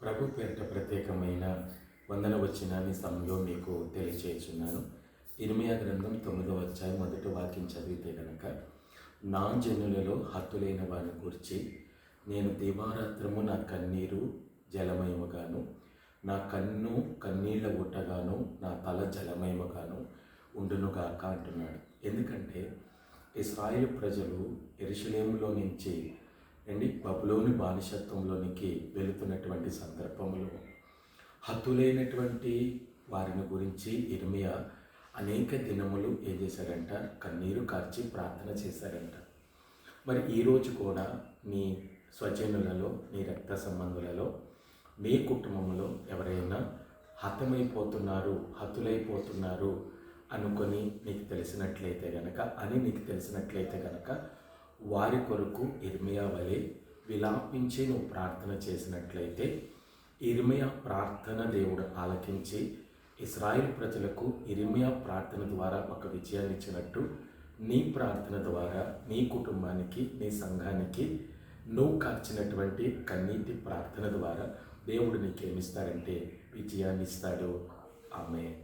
ప్రభు పేరిట ప్రత్యేకమైన వందన వచనాన్ని సమయంలో మీకు తెలియచేస్తున్నాను. ఇర్మియా గ్రంథం 9వ అధ్యాయం మొదటి వాక్యం చదివితే గనక, నా జనులలో హతులైన వారిని గురించి నేను దివారాత్రము నా కన్నీరు జలమయముగాను, నా కన్ను కన్నీళ్ల ఊటగాను, నా తల జలమయముగాను ఉండునుగాక అంటున్నాడు. ఎందుకంటే ఇశ్రాయేలు ప్రజలు యెరూషలేములో నుంచి బబులోను బానిసత్వంలోనికి వెళుతున్నటువంటి సందర్భంలో హతులైనటువంటి వారిని గురించి ఇర్మియా అనేక దినములు ఏం చేశారంట, కన్నీరు కార్చి ప్రార్థన చేశారంట. మరి ఈరోజు కూడా నీ స్వజనులలో, నీ రక్త సంబంధులలో, నీ కుటుంబంలో ఎవరైనా హతులైపోతున్నారు అనుకొని నీకు తెలిసినట్లయితే గనక వారి కొరకు ఇర్మియా వలె విలాపించి నువ్వు ప్రార్థన చేసినట్లయితే ఇర్మియా ప్రార్థన దేవుడు ఆలకించి ఇశ్రాయేలు ప్రజలకు ఇర్మియా ప్రార్థన ద్వారా ఒక విజయాన్ని ఇచ్చినట్టు నీ ప్రార్థన ద్వారా నీ కుటుంబానికి, నీ సంఘానికి నువ్వు కార్చినటువంటి కన్నీటి ప్రార్థన ద్వారా దేవుడు నీకేమిస్తాడంటే విజయాన్ని ఇస్తాడు. ఆమేన్.